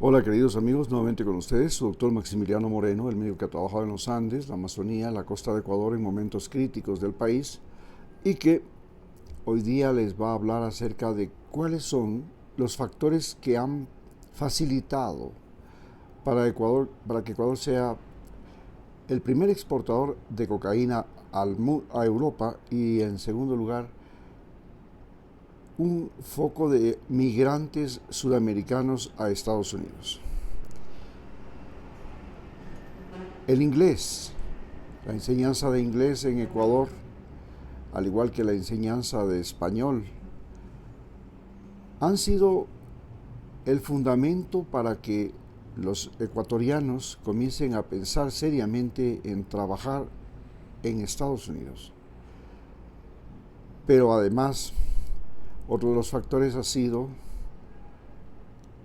Hola queridos amigos, nuevamente con ustedes, su doctor Maximiliano Moreno, el médico que ha trabajado en los Andes, la Amazonía, la costa de Ecuador en momentos críticos del país y que hoy día les va a hablar acerca de cuáles son los factores que han facilitado para que Ecuador sea el primer exportador de cocaína a Europa y en segundo lugar un foco de migrantes sudamericanos a Estados Unidos. El inglés, la enseñanza de inglés en Ecuador, al igual que la enseñanza de español, han sido el fundamento para que los ecuatorianos comiencen a pensar seriamente en trabajar en Estados Unidos. Pero además, otro de los factores ha sido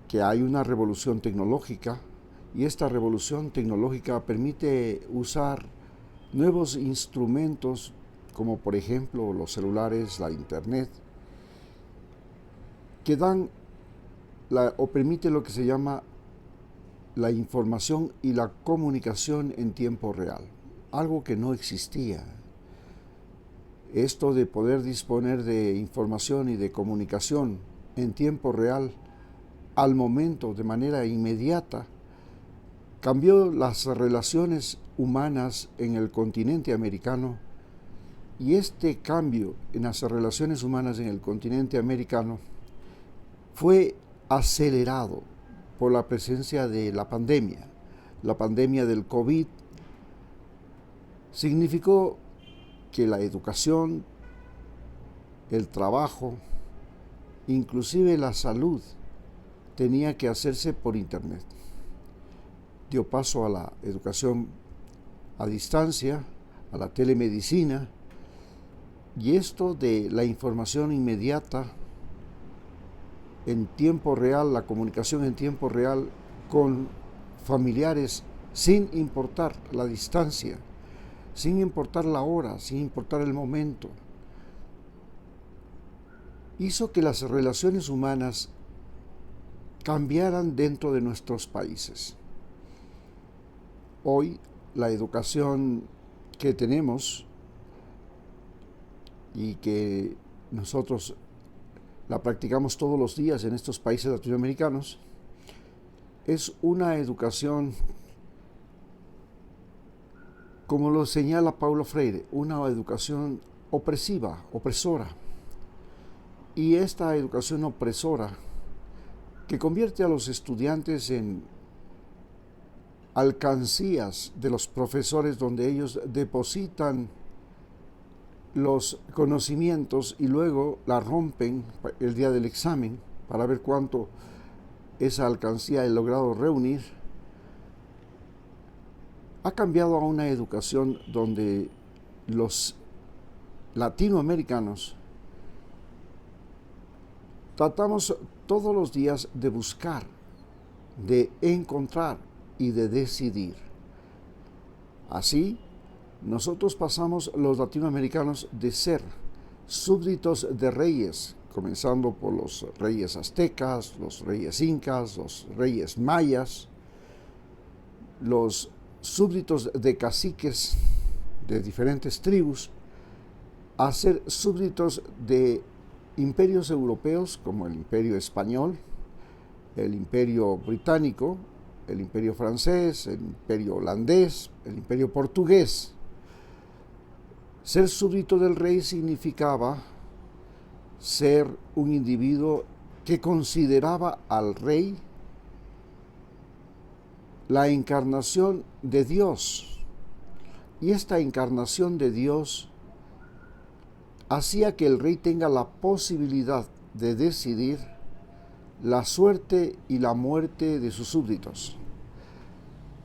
que hay una revolución tecnológica y esta revolución tecnológica permite usar nuevos instrumentos como por ejemplo los celulares, la internet, que dan o permite lo que se llama la información y la comunicación en tiempo real, algo que no existía. Esto de poder disponer de información y de comunicación en tiempo real, al momento, de manera inmediata, cambió las relaciones humanas en el continente americano, y este cambio en las relaciones humanas en el continente americano fue acelerado por la presencia de la pandemia. La pandemia del COVID significó que la educación, el trabajo, inclusive la salud, tenía que hacerse por internet. Dio paso a la educación a distancia, a la telemedicina, y esto de la información inmediata en tiempo real, la comunicación en tiempo real con familiares sin importar la distancia, sin importar la hora, sin importar el momento, hizo que las relaciones humanas cambiaran dentro de nuestros países. Hoy la educación que tenemos y que nosotros la practicamos todos los días en estos países latinoamericanos, es una educación, como lo señala Paulo Freire, una educación opresiva, opresora. Y esta educación opresora, que convierte a los estudiantes en alcancías de los profesores, donde ellos depositan los conocimientos y luego la rompen el día del examen para ver cuánto esa alcancía he logrado reunir, ha cambiado a una educación donde los latinoamericanos tratamos todos los días de buscar, de encontrar y de decidir. Así, nosotros pasamos los latinoamericanos de ser súbditos de reyes, comenzando por los reyes aztecas, los reyes incas, los reyes mayas, los súbditos de caciques de diferentes tribus, a ser súbditos de imperios europeos como el imperio español, el imperio británico, el imperio francés, el imperio holandés, el imperio portugués. Ser súbdito del rey significaba ser un individuo que consideraba al rey la encarnación de Dios. Y esta encarnación de Dios hacía que el rey tenga la posibilidad de decidir la suerte y la muerte de sus súbditos.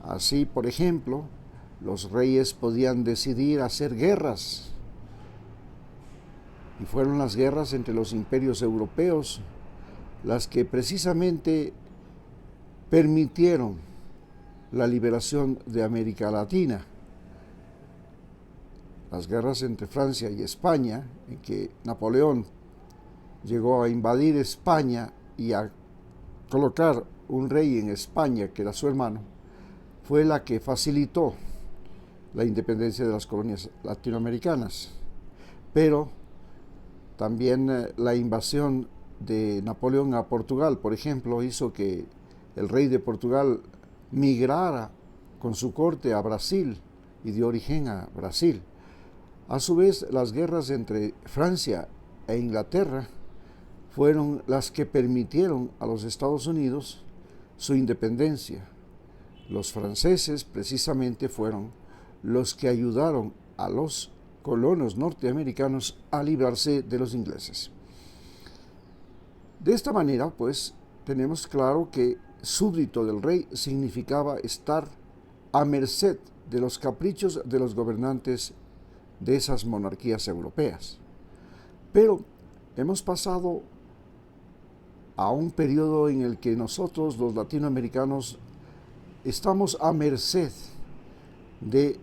Así, por ejemplo, los reyes podían decidir hacer guerras, y fueron las guerras entre los imperios europeos las que precisamente permitieron la liberación de América Latina. Las guerras entre Francia y España, en que Napoleón llegó a invadir España y a colocar un rey en España, que era su hermano, fue la que facilitó la independencia de las colonias latinoamericanas. Pero también la invasión de Napoleón a Portugal, por ejemplo, hizo que el rey de Portugal migrara con su corte a Brasil y dio origen a Brasil. A su vez, las guerras entre Francia e Inglaterra fueron las que permitieron a los Estados Unidos su independencia. Los franceses precisamente fueron los que ayudaron a los colonos norteamericanos a librarse de los ingleses. De esta manera, pues, tenemos claro que súbdito del rey significaba estar a merced de los caprichos de los gobernantes de esas monarquías europeas. Pero hemos pasado a un periodo en el que nosotros, los latinoamericanos, estamos a merced de,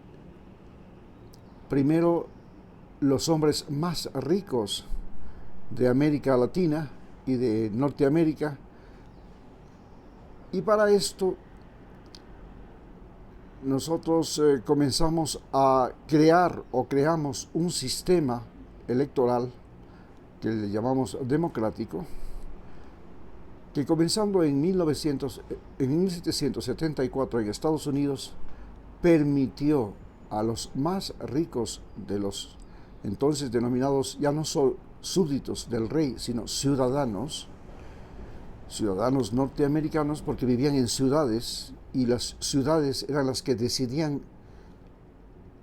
primero, los hombres más ricos de América Latina y de Norteamérica. Y para esto nosotros comenzamos a creamos un sistema electoral que le llamamos democrático, que comenzando en 1774 en Estados Unidos, permitió a los más ricos de los entonces denominados ya no solo súbditos del rey, sino ciudadanos norteamericanos, porque vivían en ciudades, y las ciudades eran las que decidían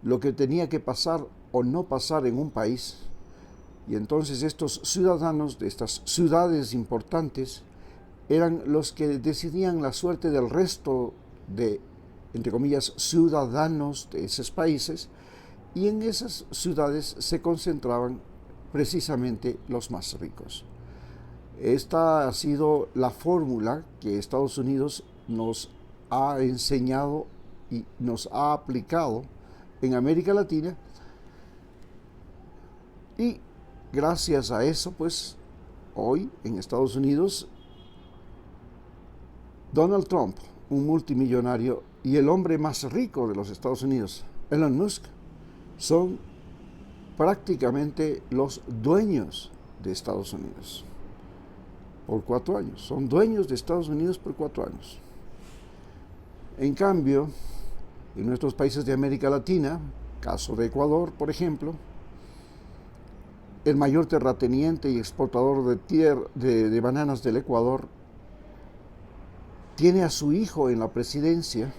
lo que tenía que pasar o no pasar en un país. Y entonces estos ciudadanos de estas ciudades importantes eran los que decidían la suerte del resto de, entre comillas, ciudadanos de esos países, y en esas ciudades se concentraban precisamente los más ricos. Esta ha sido la fórmula que Estados Unidos nos ha enseñado y nos ha aplicado en América Latina, y gracias a eso, pues, hoy en Estados Unidos, Donald Trump, un multimillonario, y el hombre más rico de los Estados Unidos, Elon Musk, son prácticamente los dueños de Estados Unidos por 4 años. Son dueños de Estados Unidos por 4 años. En cambio, en nuestros países de América Latina, caso de Ecuador, por ejemplo, el mayor terrateniente y exportador de bananas del Ecuador tiene a su hijo en la presidencia,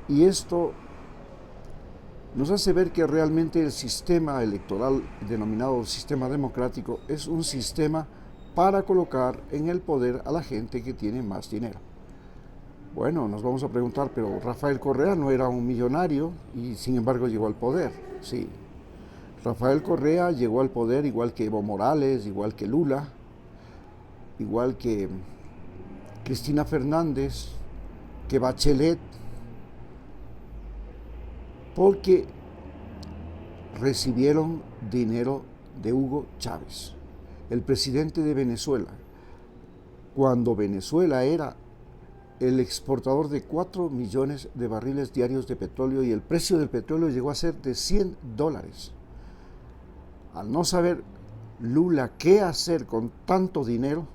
y esto nos hace ver que realmente el sistema electoral denominado sistema democrático es un sistema para colocar en el poder a la gente que tiene más dinero. Bueno, nos vamos a preguntar, pero Rafael Correa no era un millonario y sin embargo llegó al poder. Sí, Rafael Correa llegó al poder igual que Evo Morales, igual que Lula, igual que Cristina Fernández, que Bachelet, porque recibieron dinero de Hugo Chávez, el presidente de Venezuela, cuando Venezuela era el exportador de 4 millones de barriles diarios de petróleo, y el precio del petróleo llegó a ser de $100. Al no saber Lula qué hacer con tanto dinero,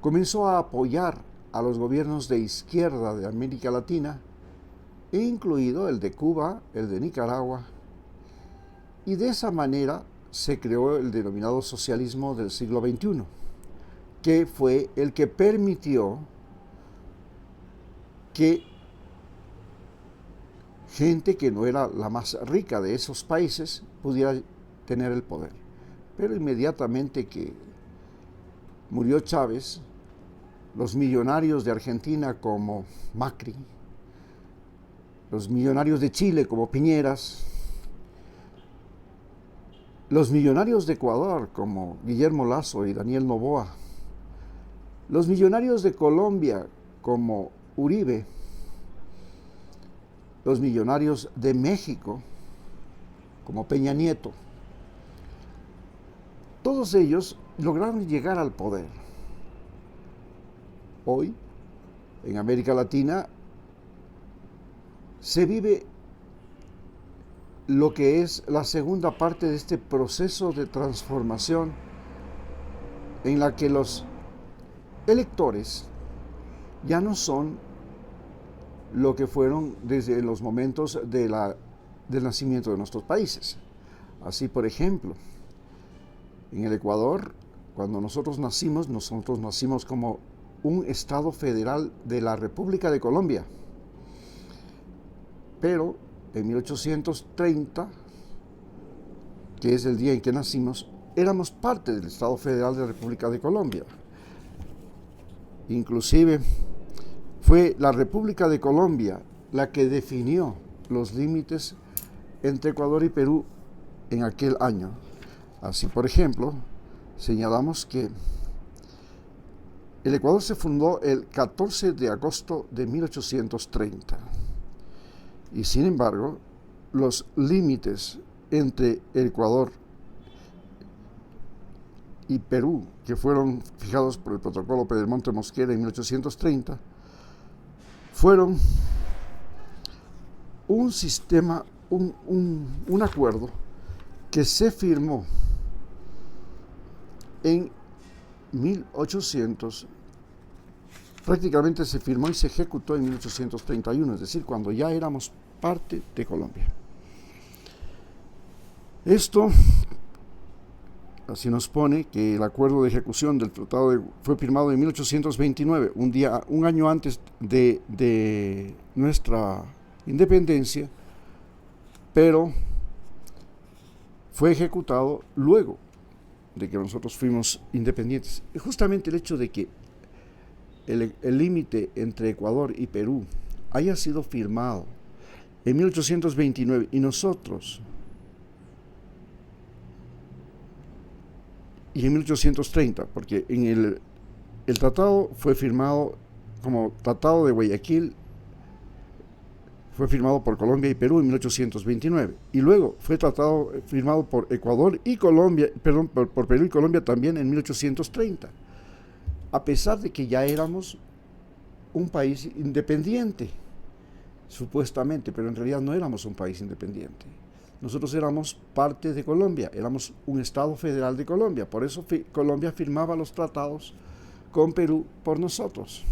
comenzó a apoyar a los gobiernos de izquierda de América Latina, incluido el de Cuba, el de Nicaragua, y de esa manera se creó el denominado socialismo del siglo XXI, que fue el que permitió que gente que no era la más rica de esos países pudiera tener el poder. Pero inmediatamente que murió Chávez, los millonarios de Argentina como Macri, los millonarios de Chile como Piñeras, los millonarios de Ecuador como Guillermo Lasso y Daniel Noboa, los millonarios de Colombia como Uribe, los millonarios de México como Peña Nieto, todos ellos lograron llegar al poder. hoy en América Latina se vive lo que es la segunda parte de este proceso de transformación en la que los electores ya no son lo que fueron desde los momentos del nacimiento de nuestros países. Así, por ejemplo, en el Ecuador, cuando nosotros nacimos como un Estado federal de la República de Colombia. Pero en 1830, que es el día en que nacimos, éramos parte del Estado federal de la República de Colombia. Inclusive fue la República de Colombia la que definió los límites entre Ecuador y Perú en aquel año. Así, por ejemplo, señalamos que el Ecuador se fundó el 14 de agosto de 1830 y, sin embargo, los límites entre el Ecuador y Perú, que fueron fijados por el protocolo Pedemonte Mosquera en 1830, fueron un sistema, un acuerdo que se firmó en 1800, prácticamente se firmó y se ejecutó en 1831, es decir, cuando ya éramos parte de Colombia. Esto así nos pone que el acuerdo de ejecución del tratado fue firmado en 1829, un año antes de nuestra independencia, pero fue ejecutado luego de que nosotros fuimos independientes. Y justamente el hecho de que el límite entre Ecuador y Perú haya sido firmado en 1829 y nosotros y en 1830, porque en el tratado fue firmado como Tratado de Guayaquil, fue firmado por Colombia y Perú en 1829, y luego fue firmado por Ecuador y Colombia, por Perú y Colombia también en 1830, a pesar de que ya éramos un país independiente, supuestamente, pero en realidad no éramos un país independiente. Nosotros éramos parte de Colombia, éramos un Estado federal de Colombia, por eso Colombia firmaba los tratados con Perú por nosotros.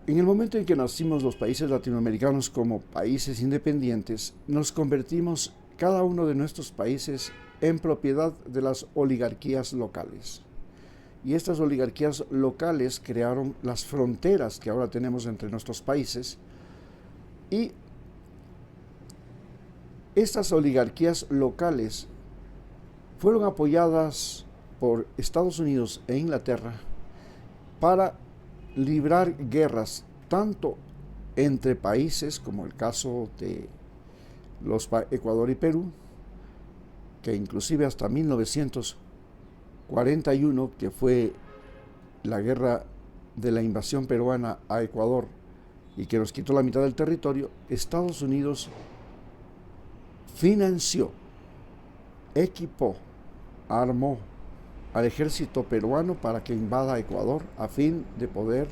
En el momento en que nacimos los países latinoamericanos como países independientes, nos convertimos cada uno de nuestros países en propiedad de las oligarquías locales. Y estas oligarquías locales crearon las fronteras que ahora tenemos entre nuestros países, y estas oligarquías locales fueron apoyadas por Estados Unidos e Inglaterra para librar guerras tanto entre países, como el caso de Ecuador y Perú, que inclusive hasta 1941, que fue la guerra de la invasión peruana a Ecuador y que nos quitó la mitad del territorio, Estados Unidos financió, equipó, armó al ejército peruano para que invada Ecuador a fin de poder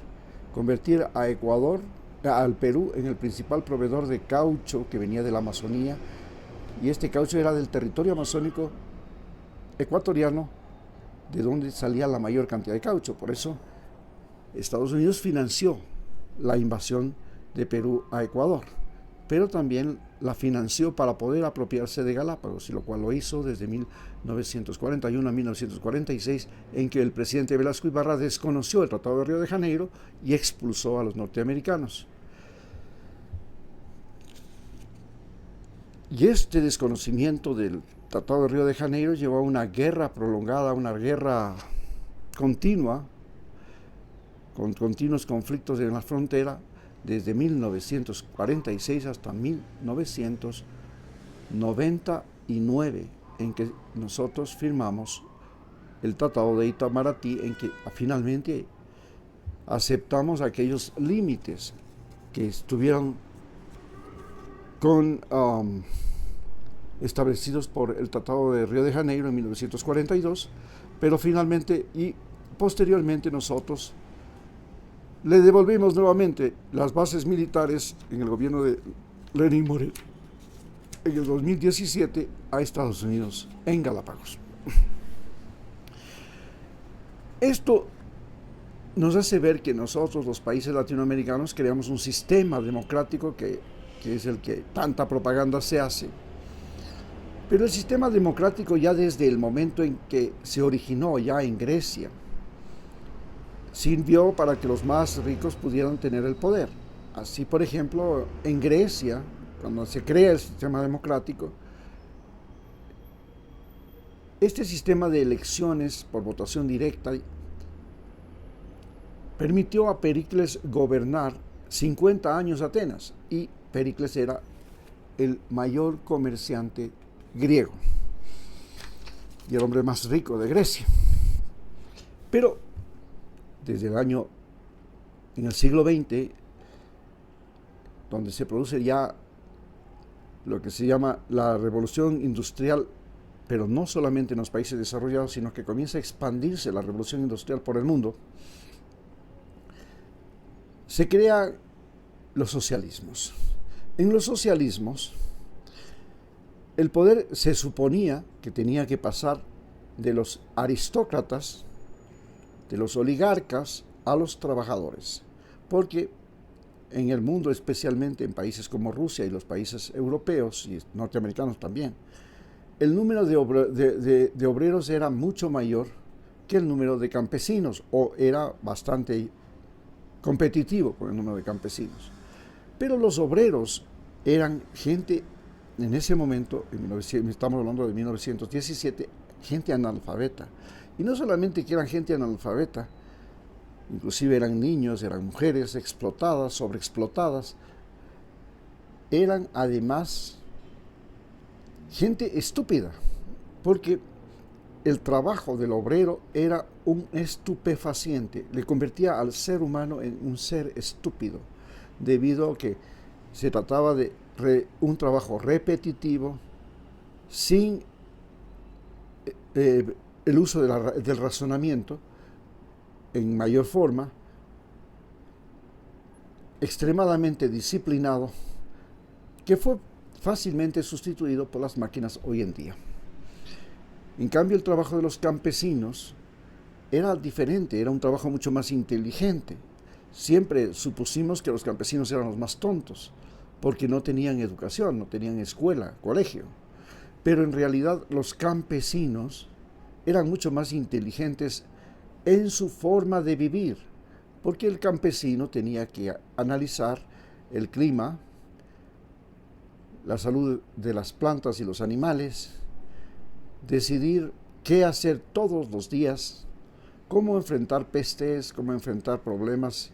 convertir al Perú en el principal proveedor de caucho que venía de la Amazonía, y este caucho era del territorio amazónico ecuatoriano, de donde salía la mayor cantidad de caucho. Por eso Estados Unidos financió la invasión de Perú a Ecuador, pero también la financió para poder apropiarse de Galápagos, y lo cual lo hizo desde 1941 a 1946, en que el presidente Velasco Ibarra desconoció el Tratado de Río de Janeiro y expulsó a los norteamericanos. Y este desconocimiento del Tratado de Río de Janeiro llevó a una guerra prolongada, una guerra continua, con continuos conflictos en la frontera, desde 1946 hasta 1999, en que nosotros firmamos el Tratado de Itamaraty, en que finalmente aceptamos aquellos límites que estuvieron establecidos por el Tratado de Río de Janeiro en 1942, pero finalmente, y posteriormente nosotros le devolvimos nuevamente las bases militares en el gobierno de Lenín Moreno en el 2017 a Estados Unidos en Galápagos. Esto nos hace ver que nosotros, los países latinoamericanos, creamos un sistema democrático que es el que tanta propaganda se hace. Pero el sistema democrático, ya desde el momento en que se originó ya en Grecia, sirvió para que los más ricos pudieran tener el poder. Así, por ejemplo, en Grecia, cuando se crea el sistema democrático, este sistema de elecciones por votación directa permitió a Pericles gobernar 50 años Atenas, y Pericles era el mayor comerciante griego y el hombre más rico de Grecia. Pero desde en el siglo XX, donde se produce ya lo que se llama la revolución industrial, pero no solamente en los países desarrollados, sino que comienza a expandirse la revolución industrial por el mundo, se crean los socialismos. En los socialismos, el poder se suponía que tenía que pasar de los aristócratas, de los oligarcas, a los trabajadores, porque en el mundo, especialmente en países como Rusia y los países europeos y norteamericanos también, el número de obreros era mucho mayor que el número de campesinos, o era bastante competitivo con el número de campesinos. Pero los obreros eran gente, en ese momento, estamos hablando de 1917, gente analfabeta. Y no solamente que eran gente analfabeta, inclusive eran niños, eran mujeres explotadas, sobreexplotadas, eran además gente estúpida, porque el trabajo del obrero era un estupefaciente, le convertía al ser humano en un ser estúpido, debido a que se trataba de un trabajo repetitivo, sin el uso del razonamiento en mayor forma, extremadamente disciplinado, que fue fácilmente sustituido por las máquinas hoy en día. En cambio, el trabajo de los campesinos era diferente, era un trabajo mucho más inteligente. Siempre supusimos que los campesinos eran los más tontos, porque no tenían educación, no tenían escuela, colegio. Pero en realidad los campesinos eran mucho más inteligentes en su forma de vivir, porque el campesino tenía que analizar el clima, la salud de las plantas y los animales, decidir qué hacer todos los días, cómo enfrentar pestes, cómo enfrentar problemas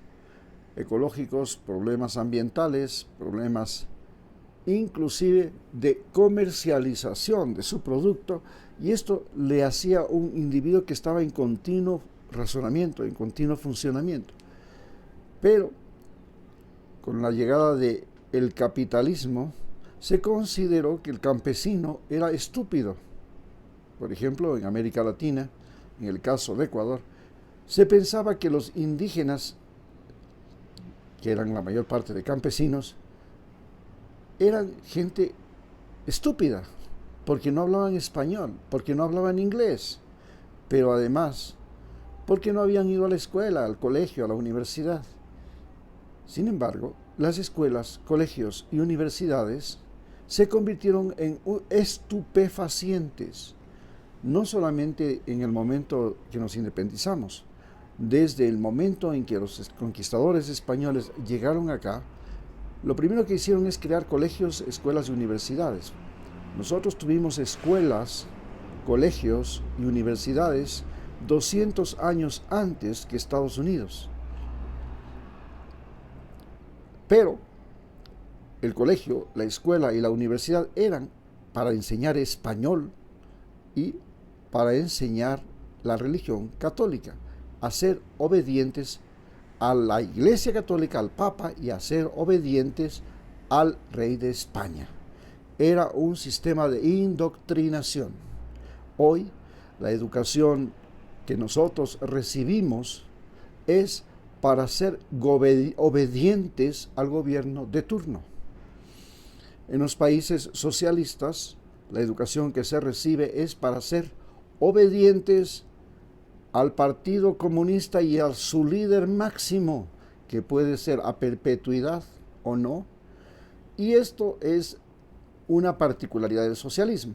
ecológicos, problemas ambientales, problemas inclusive de comercialización de su producto, y esto le hacía un individuo que estaba en continuo razonamiento, en continuo funcionamiento. Pero con la llegada del capitalismo se consideró que el campesino era estúpido. Por ejemplo, en América Latina, en el caso de Ecuador, se pensaba que los indígenas, que eran la mayor parte de campesinos, eran gente estúpida, porque no hablaban español, porque no hablaban inglés, pero además, porque no habían ido a la escuela, al colegio, a la universidad. Sin embargo, las escuelas, colegios y universidades se convirtieron en estupefacientes, no solamente en el momento que nos independizamos. Desde el momento en que los conquistadores españoles llegaron acá, lo primero que hicieron es crear colegios, escuelas y universidades. Nosotros tuvimos escuelas, colegios y universidades 200 años antes que Estados Unidos. Pero el colegio, la escuela y la universidad eran para enseñar español y para enseñar la religión católica, a ser obedientes a la Iglesia Católica, al Papa, y a ser obedientes al Rey de España. Era un sistema de indoctrinación. Hoy la educación que nosotros recibimos es para ser obedientes al gobierno de turno. En los países socialistas, la educación que se recibe es para ser obedientes al Partido Comunista y a su líder máximo, que puede ser a perpetuidad o no. Y esto es una particularidad del socialismo.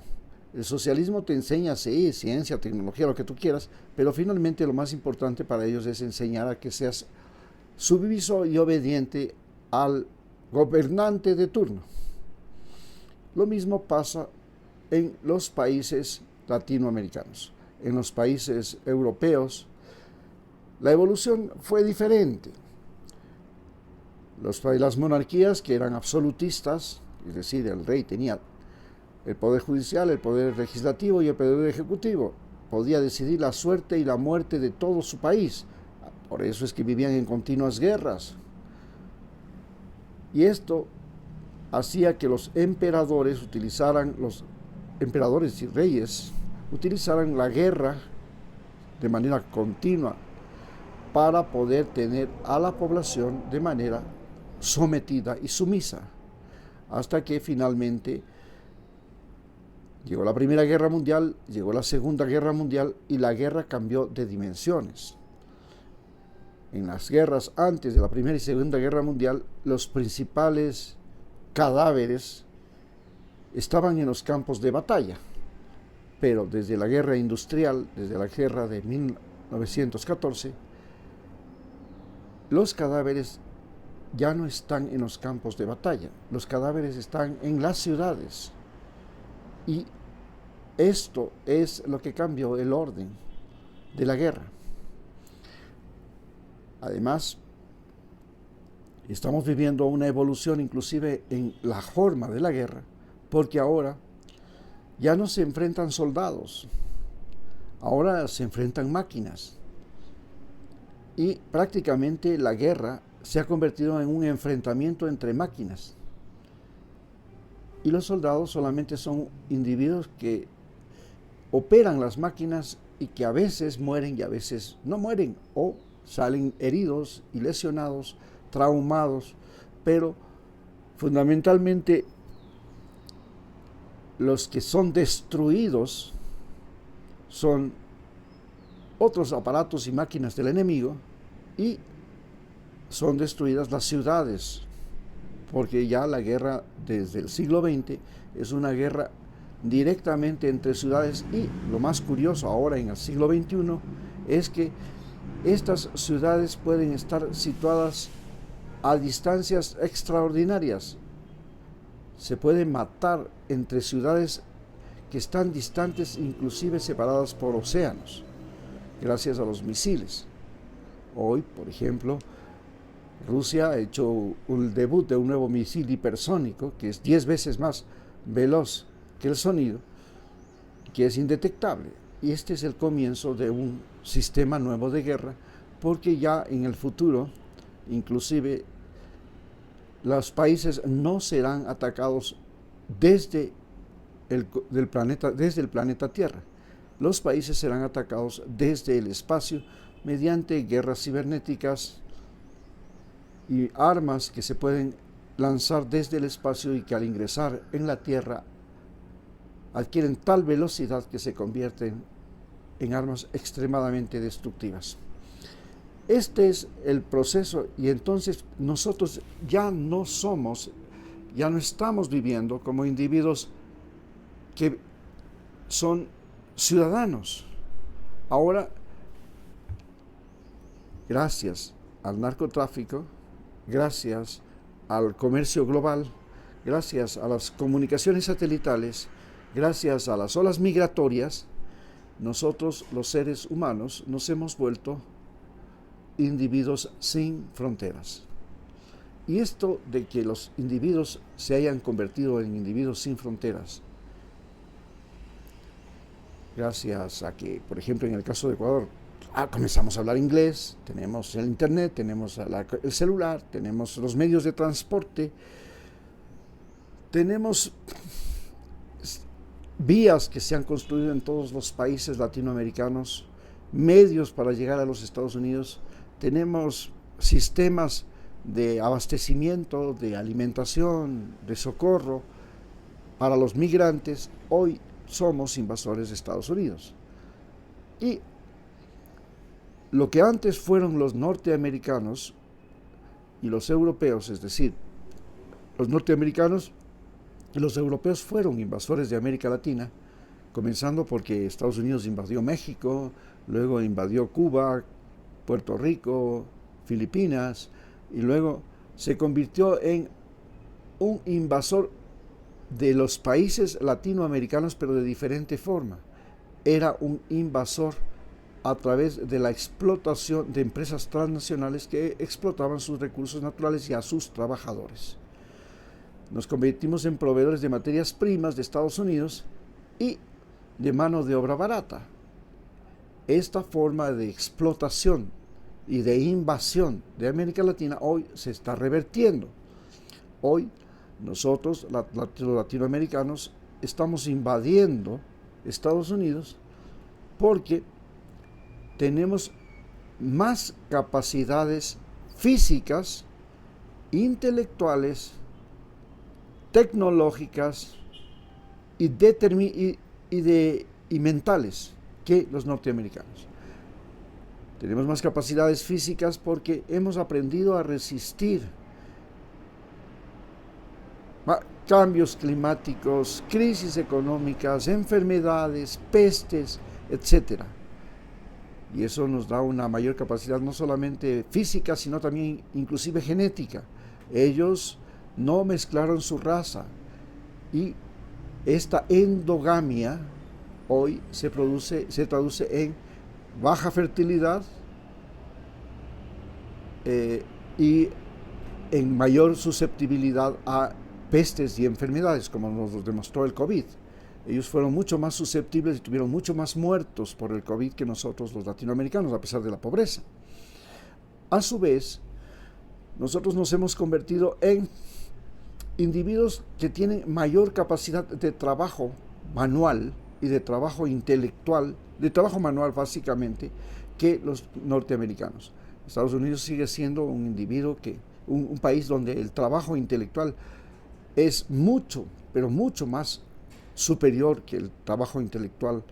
El socialismo te enseña, sí, ciencia, tecnología, lo que tú quieras, pero finalmente lo más importante para ellos es enseñar a que seas sumiso y obediente al gobernante de turno. Lo mismo pasa en los países latinoamericanos. En los países europeos, la evolución fue diferente. Las monarquías que eran absolutistas, es decir, el rey tenía el poder judicial, el poder legislativo y el poder ejecutivo, podía decidir la suerte y la muerte de todo su país. Por eso es que vivían en continuas guerras. Y esto hacía que los emperadores y reyes utilizaran la guerra de manera continua para poder tener a la población de manera sometida y sumisa, hasta que finalmente llegó la Primera Guerra Mundial, llegó la Segunda Guerra Mundial y la guerra cambió de dimensiones. En las guerras antes de la Primera y Segunda Guerra Mundial, los principales cadáveres estaban en los campos de batalla, pero desde la guerra industrial, desde la guerra de 1914, los cadáveres ya no están en los campos de batalla, los cadáveres están en las ciudades. Y esto es lo que cambió el orden de la guerra. Además, estamos viviendo una evolución inclusive en la forma de la guerra, porque ahora ya no se enfrentan soldados, ahora se enfrentan máquinas. Y prácticamente la guerra se ha convertido en un enfrentamiento entre máquinas. Y los soldados solamente son individuos que operan las máquinas y que a veces mueren y a veces no mueren, o salen heridos y lesionados, traumados, pero fundamentalmente los que son destruidos son otros aparatos y máquinas del enemigo, y son destruidas las ciudades, porque ya la guerra desde el siglo XX es una guerra directamente entre ciudades. Y lo más curioso ahora en el siglo XXI es que estas ciudades pueden estar situadas a distancias extraordinarias. Se pueden matar entre ciudades que están distantes, inclusive separadas por océanos, gracias a los misiles. Hoy, por ejemplo, Rusia ha hecho el debut de un nuevo misil hipersónico que es 10 veces más veloz que el sonido, que es indetectable. Y este es el comienzo de un sistema nuevo de guerra, porque ya en el futuro, inclusive, los países no serán atacados desde el planeta Tierra. Los países serán atacados desde el espacio mediante guerras cibernéticas y armas que se pueden lanzar desde el espacio y que al ingresar en la Tierra adquieren tal velocidad que se convierten en armas extremadamente destructivas. Este es el proceso, y entonces nosotros ya no estamos viviendo como individuos que son ciudadanos. Ahora, gracias al narcotráfico, gracias al comercio global, gracias a las comunicaciones satelitales, gracias a las olas migratorias, nosotros los seres humanos nos hemos vuelto individuos sin fronteras. Y esto de que los individuos se hayan convertido en individuos sin fronteras, gracias a que, por ejemplo, en el caso de Ecuador, comenzamos a hablar inglés, tenemos el internet, tenemos el celular, tenemos los medios de transporte, tenemos vías que se han construido en todos los países latinoamericanos medios para llegar a los Estados Unidos, tenemos sistemas de abastecimiento, de alimentación, de socorro para los migrantes. Hoy somos invasores de Estados Unidos. Y lo que antes fueron los norteamericanos y los europeos, es decir, los norteamericanos y los europeos fueron invasores de América Latina, comenzando porque Estados Unidos invadió México, luego invadió Cuba, Puerto Rico, Filipinas, y luego se convirtió en un invasor de los países latinoamericanos, pero de diferente forma. Era un invasor a través de la explotación de empresas transnacionales que explotaban sus recursos naturales y a sus trabajadores. Nos convertimos en proveedores de materias primas de Estados Unidos y de mano de obra barata. Esta forma de explotación y de invasión de América Latina hoy se está revertiendo. Hoy nosotros, los latinoamericanos, estamos invadiendo Estados Unidos porque tenemos más capacidades físicas, intelectuales, tecnológicas y mentales que los norteamericanos. Tenemos más capacidades físicas porque hemos aprendido a resistir cambios climáticos, crisis económicas, enfermedades, pestes, etc. Y eso nos da una mayor capacidad no solamente física, sino también inclusive genética. Ellos no mezclaron su raza y esta endogamia hoy se traduce en baja fertilidad y en mayor susceptibilidad a pestes y enfermedades, como nos demostró el COVID. Ellos fueron mucho más susceptibles y tuvieron mucho más muertos por el COVID que nosotros los latinoamericanos, a pesar de la pobreza. A su vez, nosotros nos hemos convertido en individuos que tienen mayor capacidad de trabajo manual y de trabajo intelectual, de trabajo manual básicamente, que los norteamericanos. Estados Unidos sigue siendo un país donde el trabajo intelectual es mucho, pero mucho más superior que el trabajo intelectual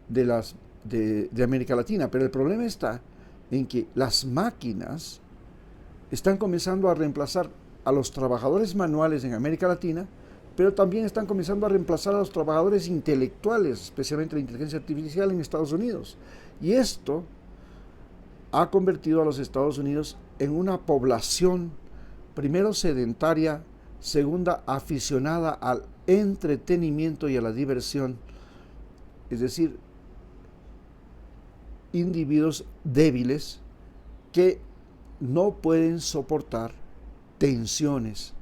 de América Latina. Pero el problema está en que las máquinas están comenzando a reemplazar a los trabajadores manuales en América Latina, pero también están comenzando a reemplazar a los trabajadores intelectuales, especialmente la inteligencia artificial en Estados Unidos. Y esto ha convertido a los Estados Unidos en una población, primero sedentaria, segunda aficionada al entretenimiento y a la diversión, es decir, individuos débiles que no pueden soportar tensiones.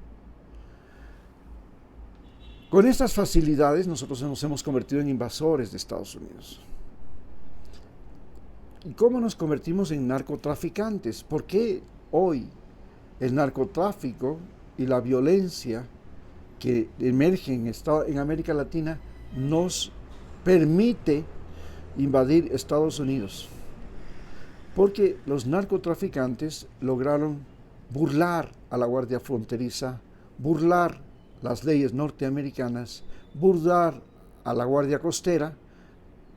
Con estas facilidades nosotros nos hemos convertido en invasores de Estados Unidos. ¿Y cómo nos convertimos en narcotraficantes? ¿Por qué hoy el narcotráfico y la violencia que emerge en América Latina nos permite invadir Estados Unidos? Porque los narcotraficantes lograron burlar a la Guardia Fronteriza, burlar las leyes norteamericanas, burlar a la Guardia Costera,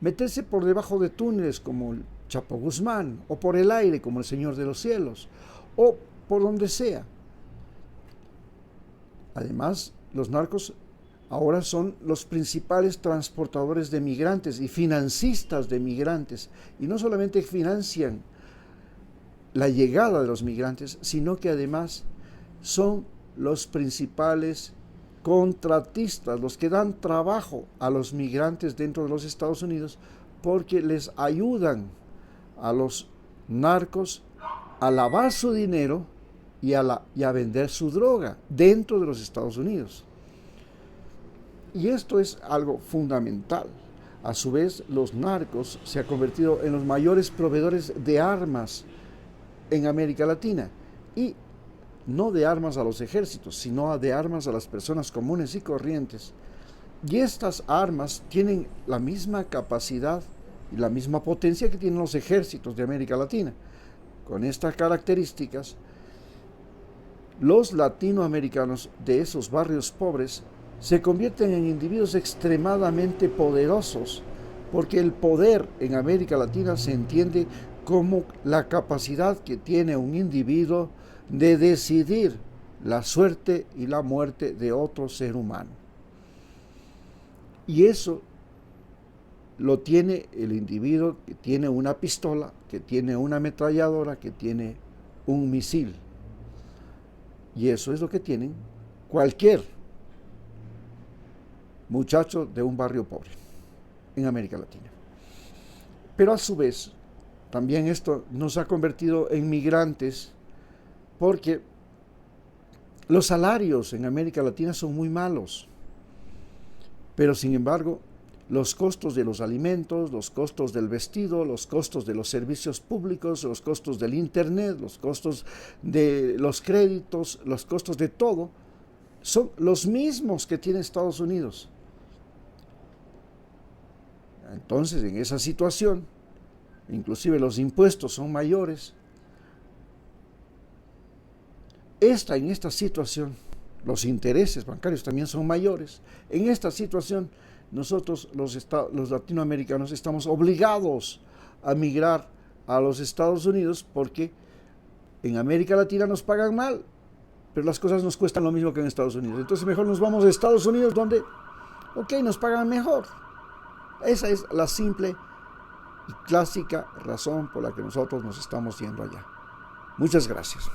meterse por debajo de túneles como el Chapo Guzmán, o por el aire como el Señor de los Cielos, o por donde sea. Además, los narcos ahora son los principales transportadores de migrantes y financistas de migrantes, y no solamente financian la llegada de los migrantes, sino que además son los principales contratistas, los que dan trabajo a los migrantes dentro de los Estados Unidos, porque les ayudan a los narcos a lavar su dinero y a vender su droga dentro de los Estados Unidos. Y esto es algo fundamental. A su vez, los narcos se han convertido en los mayores proveedores de armas en América Latina, y no de armas a los ejércitos, sino de armas a las personas comunes y corrientes. Y estas armas tienen la misma capacidad y la misma potencia que tienen los ejércitos de América Latina. Con estas características, los latinoamericanos de esos barrios pobres se convierten en individuos extremadamente poderosos, porque el poder en América Latina se entiende como la capacidad que tiene un individuo de decidir la suerte y la muerte de otro ser humano. Y eso lo tiene el individuo que tiene una pistola, que tiene una ametralladora, que tiene un misil. Y eso es lo que tienen cualquier muchacho de un barrio pobre en América Latina. Pero a su vez, también esto nos ha convertido en migrantes, porque los salarios en América Latina son muy malos. Pero sin embargo, los costos de los alimentos, los costos del vestido, los costos de los servicios públicos, los costos del internet, los costos de los créditos, los costos de todo, son los mismos que tiene Estados Unidos. Entonces, en esa situación, inclusive los impuestos son mayores. En esta situación, los intereses bancarios también son mayores. En esta situación, nosotros los latinoamericanos estamos obligados a migrar a los Estados Unidos, porque en América Latina nos pagan mal, pero las cosas nos cuestan lo mismo que en Estados Unidos. Entonces mejor nos vamos a Estados Unidos, donde, nos pagan mejor. Esa es la simple y clásica razón por la que nosotros nos estamos yendo allá. Muchas gracias.